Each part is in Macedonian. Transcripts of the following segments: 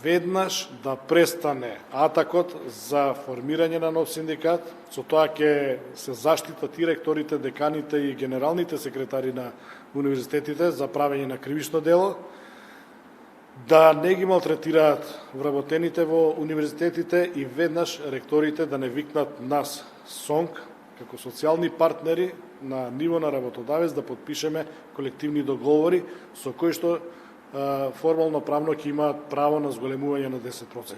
веднаш да престане атакот за формирање на нов синдикат, со тоа ќе се заштитат и ректорите, деканите и генералните секретари на универзитетите за правење на кривично дело, да не ги малтретираат вработените во универзитетите и веднаш ректорите да не викнат нас СОНК како социјални партнери на ниво на работодавец да подпишеме колективни договори со кои што формално правно ќе имаат право на зголемување на 10%.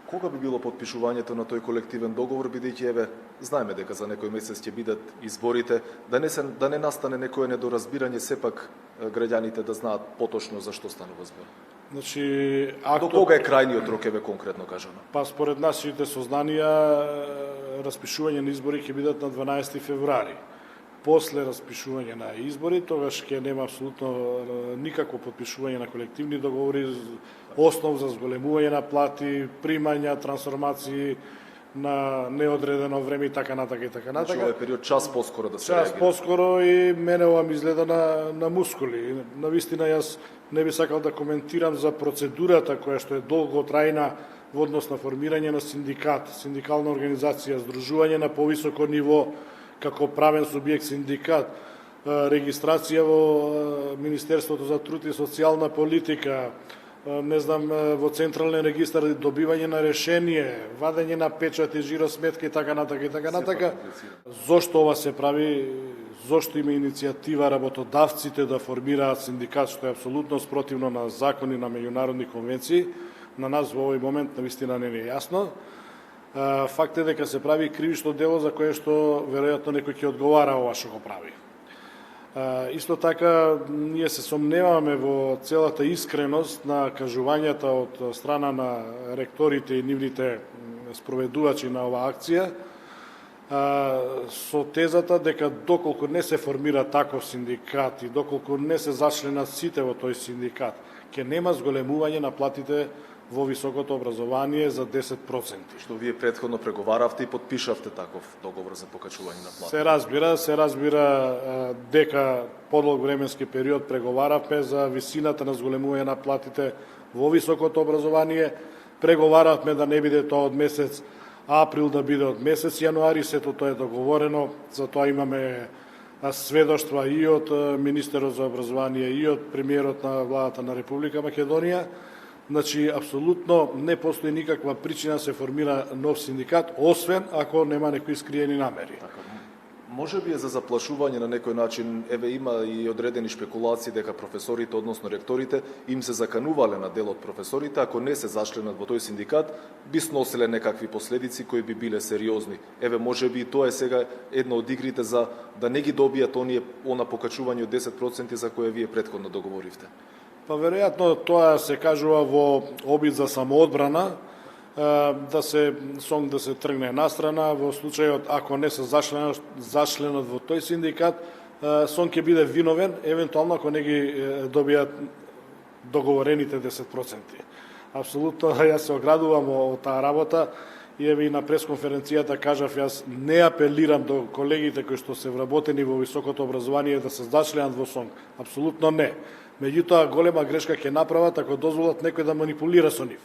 Кога би било подпишувањето на тој колективен договор, бидејќи еве знаеме дека за некој месец ќе бидат изборите, да не настане некое недоразбирање, сепак граѓаните да знаат поточно за што станува збор. Значи, До кога е крајниот рок, еве конкретно кажано? Па според нашите сознанија распишување на избори ќе бидат на 12 февруари. После распишување на избори, тогаш ќе нема апсолутно никакво подпишување на колективни договори, основ за зголемување на плати, примања, трансформации на неодредено време и така натака и така натака. Значи, овој период час поскоро да се реагира. Час поскоро и мене ова ми изгледа на мускули. Навистина јас не би сакал да коментирам за процедурата која што е долготрајна во однос на формирање на синдикат, синдикална организација, здружување на повисоко ниво како правен субјект синдикат, регистрација во Министерството за труд и социјална политика, не знам, во Централен регистар добивање на решение, вадење на печати, жиросметка и така натака и така натака. Зошто ова се прави? Зошто има иницијатива работодавците да формираат синдикат, што е апсолутно спротивно на закони, на меѓународни конвенции? На нас во овој момент навистина не е јасно. Факт е дека се прави кривично дело за кое што веројатно некој ќе одговара ова што го прави. Исто така, ние се сомневаме во целата искреност на кажувањата од страна на ректорите и нивните спроведувачи на оваа акција, со тезата дека доколку не се формира таков синдикат и доколку не се зачленат сите во тој синдикат, ќе нема зголемување на платите во високото образование за 10%. Што вие претходно преговаравте и подпишавте таков договор за покачување на плати. Се разбира дека подолг временски период преговаравме за висината на зголемување на платите во високото образование. Преговаравме да не биде тоа од месец април, да биде од месец јануари, сето тоа е договорено, за тоа имаме сведоштва и од министерот за образование и од премиерот на владата на Република Македонија. Значи, апсолутно не постои никаква причина да се формира нов синдикат, освен ако нема некои скриени намери. Може би е за заплашување на некој начин, еве има и одредени шпекулации дека професорите, односно ректорите, им се заканувале на дел од професорите, ако не се зачленат во тој синдикат, би сноселе некакви последици кои би биле сериозни. Еве, може би и тоа е сега една од игрите за да не ги добијат она покачување од 10% за кое вие претходно договоривте. Па веројатно тоа се кажува во обид за самоодбрана, да се тргне настрана во случајот ако не се зачленат во тој синдикат, СОН ќе биде виновен евентуално ако не ги добијат договорените 10%. Апсолутно јас се оградувам од таа работа и еве и на пресконференцијата кажав, јас не апелирам до колегите кои што се вработени во високото образование да се зачленат во СОН. Апсолутно не. Меѓутоа голема грешка ќе направат ако дозволат некој да манипулира со нив.